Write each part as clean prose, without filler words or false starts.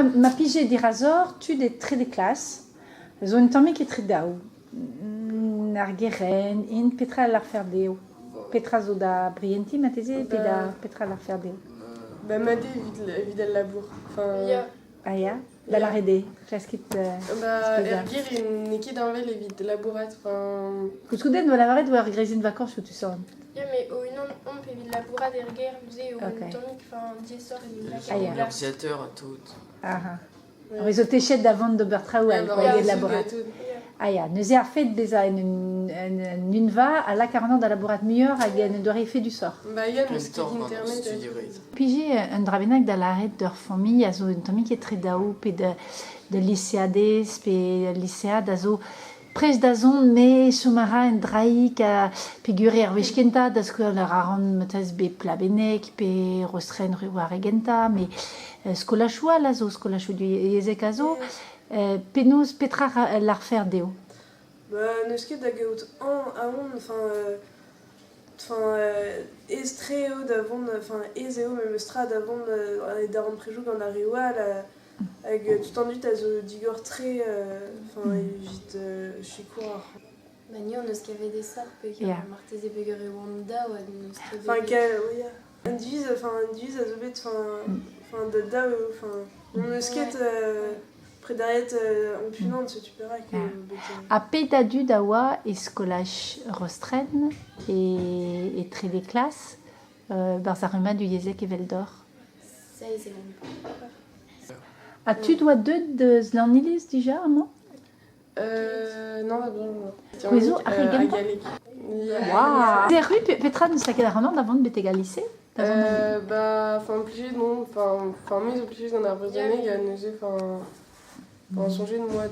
Ma pige di razor, tu des très des classes. Zo une tammi qui très dao. Nargeren, in Petra l'Arferdeo. Petra zo da Brienti, ma tese, da Petra l'Arferdeo. Bah, Madé, vide le labour. Enfin... Yeah. Ah, ja? Da la rede. Klaskit. Bah, Ergir, une qui d'enlever les vides labourettes. Enfin... Kuskuden, doit la varette, ou Ergrésin de vacances, où tu sors. Ja, mais au une on peut vide labourette Ergir, musée, ou une tammi, enfin, 10 soirs et une lac. L'organisateur à tout. Ah, ah. Mais zo téchet d'avant de Bertraou, elle, quoi, il y a de labourette. Ah, ja. Neuze a fait beza une va à la 40 ans de labourette meilleure, à gagner de fait du sort. Bah, il y a le site internet. Puis j'ai un drabenac de l'arrêt de famille, à zo une tammi qui est très dao, puis de lycéades, puis lycéa d'azo. Prez da zon me somara en draik a pegurer ar weskenta da skol ar aran metaz be plabenek pe rostren reu ar egenta me skolachoa la zo skolachoa du yezek a zo penaos petra l'ar fer deo. Bah, neus ket da gaout an aon, estreo d'avant, enfin ezeo même estra d'avant d'avant préjou gant ar reoa avec tout en à zo digor très vite chicoir. Bah, ni on a ce qu'il y avait des sorts, puis qu'il y a Marthez et Beger et Wanda, ou à nous ce qu'il y avait. Enfin, oui, un divise à zo bet, enfin, de da, enfin, on a ce qui est près d'arrêt impunante, tu paieras que. A pedadu dawa et skolach rostren et très des classes, barzaruma du Yezek et Veldor. Ça, c'est bon. Ah, tu dois de Zlanilis déjà, non? Non, pas bien. Wizo, à Galek. Waouh! C'est rue Petra ne s'est avant d'avant de Bétégalissé? Bah, enfin, obligé de non, enfin, mais obligé d'en avoir donné, il y a neusé, enfin, changer de moi,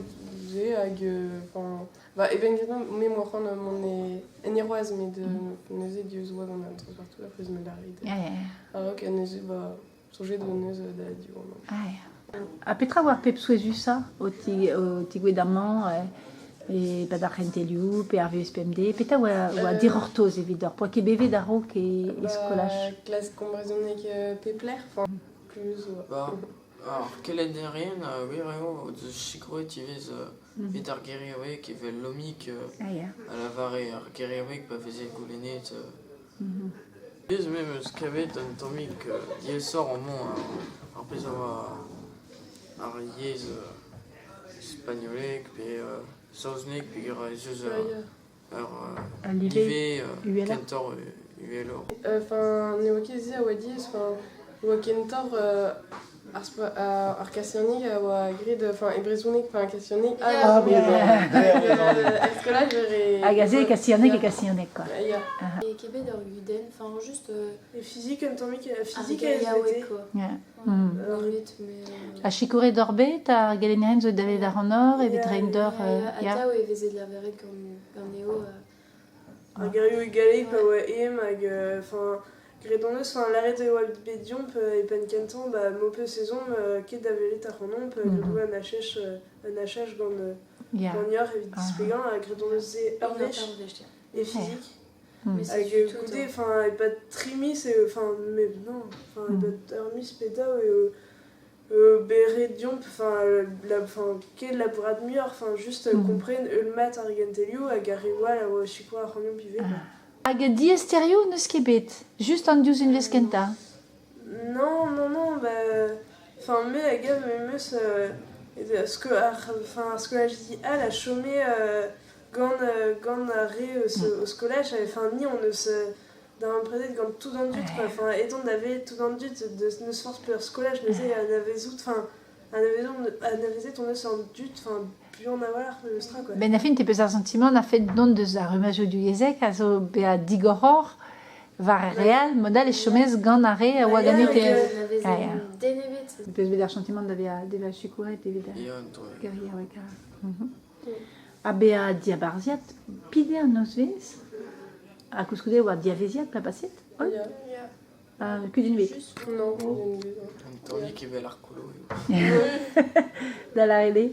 j'ai, enfin, bah, et ben, mais moi, on est niroise, mais de neusé, Dieu, soit on a transport tout la prise de l'arrêt. Alors, qu'il y a neusé, bah, changer de neuse, du moment. A Petra war pep souezusa o tigouedamant e bad ar renteliou pe ar VSPMD peta oa dir ortoz evidor poa ket bevet ar ro ke eskolach classe combrezonnek pepler plus bah alors quelle est derrière oui réo de chicro tivez vid ar geriawe qui veut l'omic à la varé ar geriawe pas faisait goulenet biz même ce qu'avait un tomic il sort en mon après ça va Ariez espagnolek pe sauznek pe jeux livé kentor uelo. Enfin neokezi a wadiez enfin wa kentor ar kasionik wa grid enfin ebrezonik enfin kasionik est-ce que là j'aurais agazé kasionik et kasionik quoi. Et Québec d'Orguden, enfin juste physique un temps physique et quoi. A chicoré d'orbe, t'as galénien zo d'aller la renor et vidrein d'or. Ata ou eveze de la verre comme Néo. Agario et galé, pas ouais, enfin, grédonneuse, enfin, l'arrêt de web bédion, et penkenton, bah, maupe saison, qui d'aveler ta renom, le un hachèche, gagneur, et vite dispégant, grédonneuse et arvèche, et physique. Avec écoutez, enfin, il pas trimis, enfin, mais non, enfin, il pas trimis, péda, Bérédion, enfin, quel laborat de mieux, enfin, juste comprenne le mat argentelio, à Gariwa, la chico, à Ronion Pivé. Hag diesterio ne skebet, juste en dius in veskenta. Non, bah, enfin, mais la gamme, mais ce que là, je dis, la chômée, gant arrêt au scolage, enfin, ni on ne se. Dans un prédit quand tout dans le but quoi enfin étant d'avoir tout dans le but de ne se force plus scolage mais c'est un avait out enfin un avait tourné sur le but enfin plus on avoir le stra quoi ben afin t'es pesar sentiment on a fait don de za rumage du yezek aso bea digoror var real modal et chomez gant arrêt a wagani te denebet pes vedar sentiment d'avea chikouret evida guerrier avec a bea diabarziat pide an nosvez a kouskude oa diavésiat la passet ol que d'une vite non Anthony qui veut l'arcolo da la rede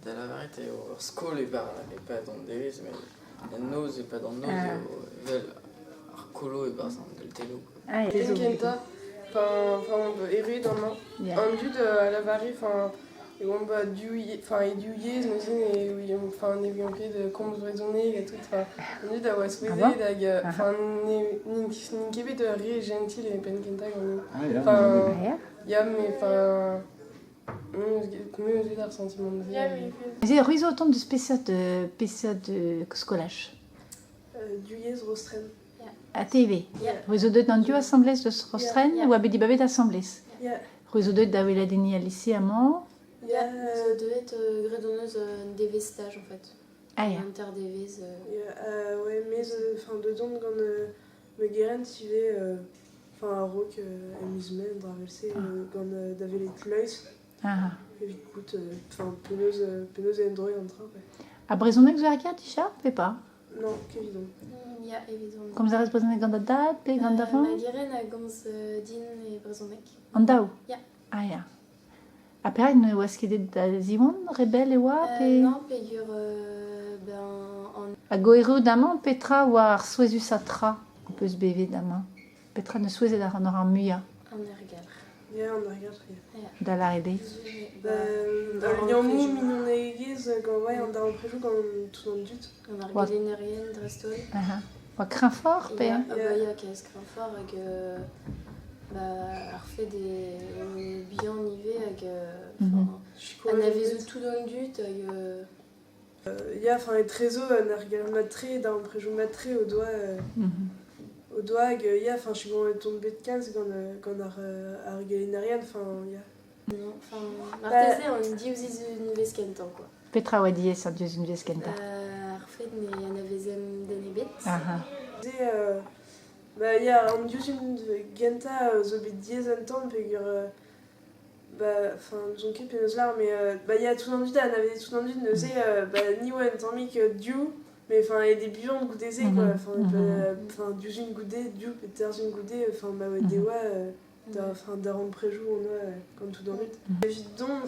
da la verite au skol et pas dans des mais la nose et pas dans nose vel arcolo et pas dans le telo Kenta errer dans Yeah. un dud à la vari, eduiez, nevionke de kombrezoneg et tout, un dud a oa souede, ninkebe de re gentil et penkentag, ya, mais, comment vous dar sentiment de Zé, ruiz autant de spécial de scolage. Duiez rostren. A TV. Yeah. Ruiz o deut an du assemblez de Rostren Yeah. ou a bedi babet assemblez. Ya, Ruiz o deut da weladeni a lycée amañ. Ja, ça devait être gredonneuse des stage en fait. Ah ya. Interdevez. ouais, mais, de don gant me geren tive, a rok amusement, dravelse, gant davelet leus, Ah. evit gout, penaos endroe an tra, ouais. A brezhoneg zo ar gard, Tisha? Pe pa? Non, kevidon. Ja, évidemment. Kom zarez brezhoneg gant da dad, pe gant da fan? Ma guérin a gans din et brezonek. An daou? Ya. Ah ya. A perak ne oas ket da ziwan, rebel e oa, pe... Non, pegur en A goerou d'amañ, petra oa ar souezus a tra, on peus bevet d'amañ. Petra ne souezet ar nor ar muia, ergal. Ya, an ar gard, ya. da la ebe. Ar liamou minon egez, gant, ouais, an dar an prejou gant tout an dut. En What? argalénerien drestol. Ah. Oa kreñv fort, pe? Ah bah ya qu'est-ce qu'un fort avec ar fait des bien nivé avec an avezo tout dans le dut avec Ya, et trezo an ar gard matre, dar an prejou matre o doa hag, ya, je suis gant ton bet kalz gant ar galinarian, ya. non enfin martese on diouziz nives kentan quoi. Petra oa diez ar diez un vez kenta. Ar fait ne an avezem den ebet. Ah. Ya, an diouzun genta zo bet diez an tamm pegur, n'ouzon ket penaos lar, mais ya tout an dut an avez tout an dut neuze, ni oa en tammik diou, mais et des buants goudeze, quoi, diouzun goude, diou, peterzun goude, oa deoa, dar an prejou on oa gant tout an dut. Evidon,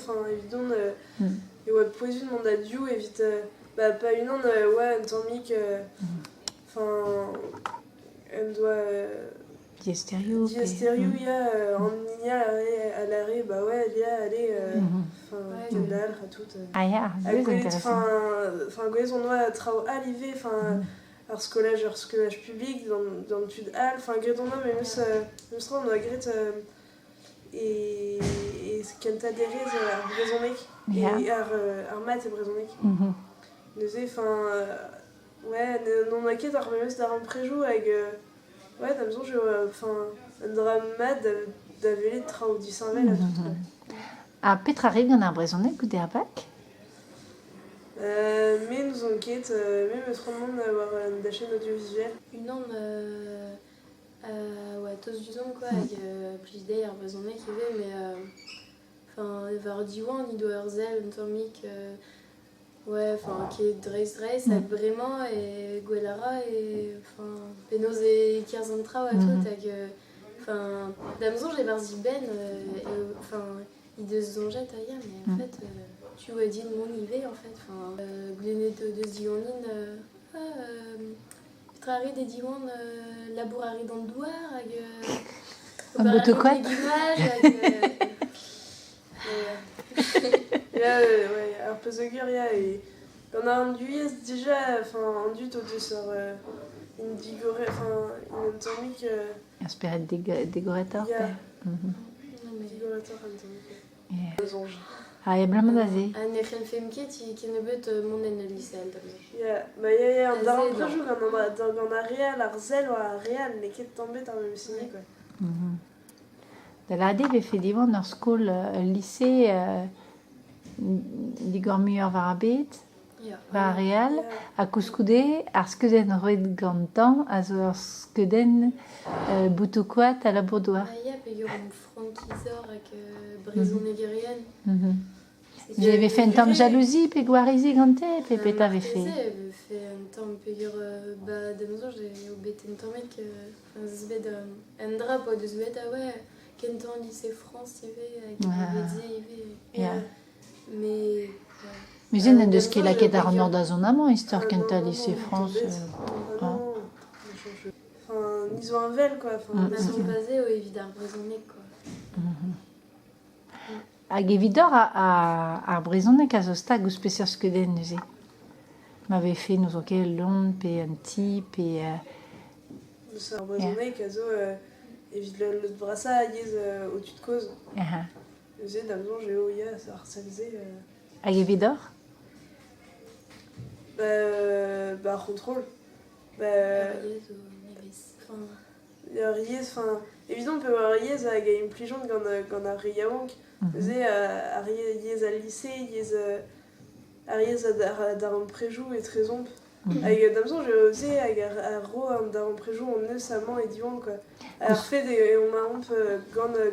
e oa poezun mont da diou, evit, pa unan oa en tammik, en doa Diesterio, pe... diesterio, ya, an inia a l'arrêt, ouais, ya, allez, kendal, a tout. Ah ya, Gwelet, deus intéressant. gwelet on oa trao alive, ar skolaj publik, dans tud al, gret on oa, meus tra on oa gret e kenta derez ar brezonek, e ar mat e brezonek. Neuze, ouais, non oa ket ar meus dar an prejou hag, ouais, da mezon, un dramat da velet trao disanvel a tout, quoi. A petra re gant ar brezhoneg goude ar bak? Mais nous on ket, mais me tromont war da chaîne audiovisuelle. Une an ouais tos du zon quoi avec plus day ar brezonek eve mais var diwan ni do ur zel un tammik ouais qui dreis hag vraiment et gwelara et penaos e kerzh tra a tout hag d'amzon j'ai var zi ben il deus zonjet a ya mais en fait tu as dit mon nivé en fait goulenet de zionin petrari des diwan labourari dans le douar hag Un botoquat. Ya, ouais, ar peus ya, et gant ar duiez déjà, an dut o deus in digore, in tammik, Ar speret degoretor, ya, pe? digoretor an tammik. Yeah. Zonj. Ah, ya blamant da ze. An ec'hen femket ken ebet monden al lisel Ya, an dar an prejou gant ar real, ar zel oa ar real, ne ket tambet ar mem sine, quoi. Da la ade vefe divan ur skol lycée digor muioc'h war ar bet, war ar real, a kouskoude ar skeudenn roet gantan a zo ur skeudenn botoquat a labour-douar. Ya, pegur an frankizor hag brezonegerian. Vous avez fait un temps de jalousie, pe gwarizi gante, pe peta ve fait. Marteze fait un temps pegur d'amzor j'ai obet un tammek zbed un drap po deus bet ouais kentan lycée France ive hag bedze ive. Mais Muzen en deus ket laket ar nor da zon amañ, istor kenta lycée France. Ni ils ont un vel, quoi. Enfin, Ils sont basés au Evidar Brezonek, quoi. Hag evidor a Brezonek a zo stag ouz peseurt skeudenn neuze. M'avait fait nous ok long pe un ti pe c'est un Brezonek, a zo, evit le brassa yez au-dessus de cause. Neuze, d'amzon, j'ai oya, ça harcèlze. hag evidor Bah, contrôle. Bah, riez, enfin, évidemment, on peut avoir riez à gagner plus jaune quand a riawank. Neuze, a riez à lycée, a riez à daron préjou et trésomp. Avec d'amzon, j'ai osé à ro un daron préjou en neus amant et diwan, quoi. Alors, fait des, on m'a romp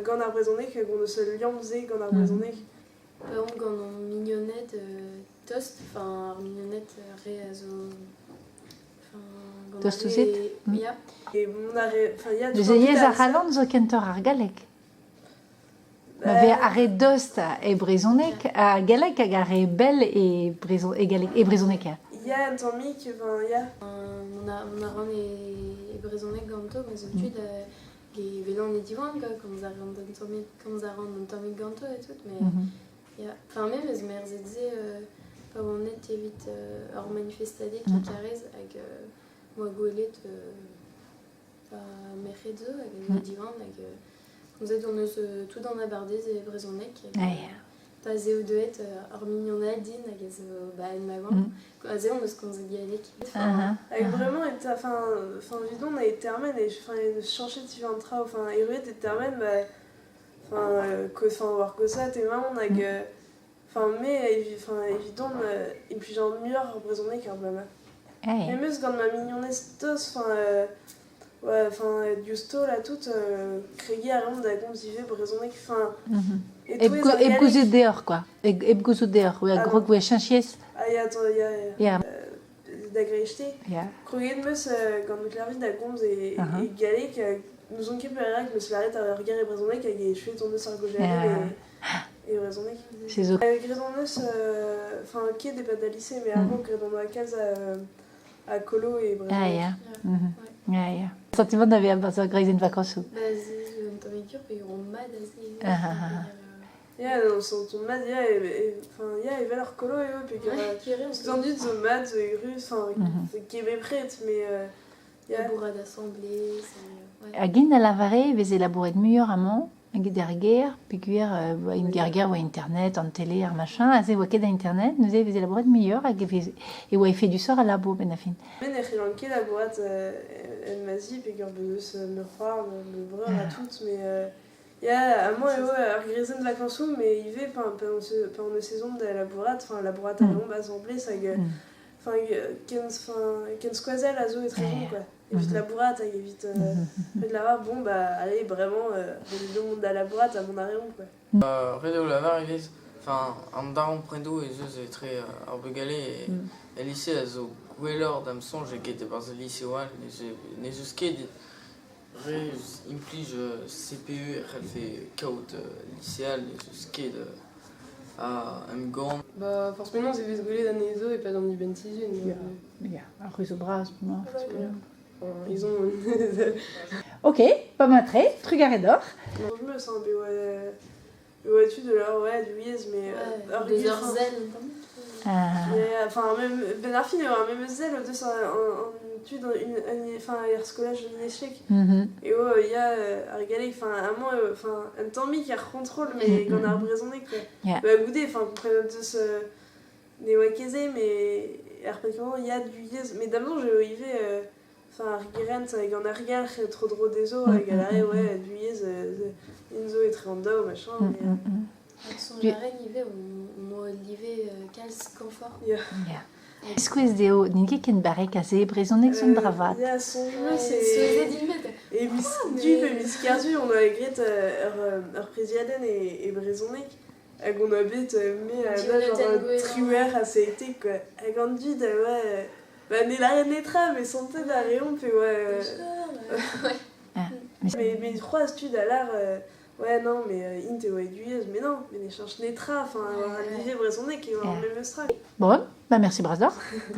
gant ar brezonek, gant eus liamze gant ar brezonek. Par contre, quand on mignonnette toast, enfin, mignonnette ré à zo. Toast ouzet Ya. Et mon arrêt, enfin, il y a Neuze yez a ralant zo kentor ar galek. M'avait arrêt dost e Brezonek a galek hag arrêt bel e Brezonek. Il y a un temps mic, enfin, il y a. On a ran e Brezonek ganto, mais au-dessus de vélan et divan, comme ça rend un temps mic ganto et tout, mais ya. Enfin, même les mères étaient pas on est vite hors manifestadé qui carrez avec moi goelet merrezo avec le divan avec vous êtes tout dans la bardez et Brezonek pas zéo de être hors mignonnadine avec bah une maman quoi zéo on se conseille avec avec vraiment enfin vidon a été termen et enfin changer de différentes tra enfin héroïde et termen bah enfin que enfin voir que ça t'es maman avec enfin mais enfin évident et puis genre mieux représenter car maman mais même quand ma mignonnesse tous enfin ouais enfin Justo là toute créé à rendre à contiver Brezonek enfin et gouzet dehors quoi et gouzet dehors ouais gros goué chanchies ah ya attends ya d'agréchté croyez de meus quand nous clairvit da gonz et galek nous on képéra que monsieur l'arrête à regarder Brezonek avec les cheveux tournés sur gauche et Brezonek c'est ok Grédonneus enfin qui est des pas de lycée mais avant Grédon à case à Colo et Brezonek ja sentiment d'avait un peu grisé de vacances bah c'est un temps dur et on m'a dasé ja non son mad ja enfin ja il va leur Colo et puis que tendu de mad et russe enfin qui est prête mais la bourrade d'assemblée agin a lavare vez élaborer de meilleur amant hag derguer peguer une guerguer ou internet en télé ar machin azé waket internet nous vez élaborer de meilleur hag et ouais fait du sort à labo benafin mais ne rilanke la boîte elle m'a dit peguer beus me croire me breur à toutes mais il y a à moi regretter de vacances mais il va pendant une saison de la bourrade enfin la bourrade à l'ombre assemblée ça enfin qu'un squazel à zo est très bon quoi évite la bourrade évite de l'avoir bon bah allez vraiment le monde à la bourrade à mon arréon quoi Redo lavar enfin en daron prendo et c'est très arbegalé et lycée à zo gwellor d'amson j'ai quitté par le lycée wal les skate implige CPU elle fait caout lycéal les skate à un gant bah forcément c'est fait gauler dans les eaux et pas dans du benzine il y a un russe au bras non ils ont ok pas matré truc à d'or je me sens ouais tu de là ouais du yes mais des heures zen mais enfin même Benarfin et même zel de ça tu dans une enfin hier scolaire de l'échec et il y a regarder enfin à moi enfin un temps mis qui contrôle mais qu'on a raisonné quoi bah goûter enfin comprendre tous des wakazé mais après il y a du yes mais d'abord je y vais enfin regarder ça avec un arrière trop drôle des eaux avec l'arrêt ouais du yes une zo est très en machin son arrêt il on l'ivait quel confort Esquez deo ninge ken barek a ze Brezonek son dravat. Ja, son jeu, c'est... Et mis Cardu, on a écrit président et Brezonek. Et on a bête, mais à genre triouer à été quoi. Et quand tu dis, ouais, bah, n'est la netra, mais santé d'Aréon, puis ouais. Mais trois études à l'art. Ouais, non, mais Int et Duyeuse, mais non, mais les cherches netra, enfin, l'idée Brezonek et en même strat. Bon, bah merci Brasdor.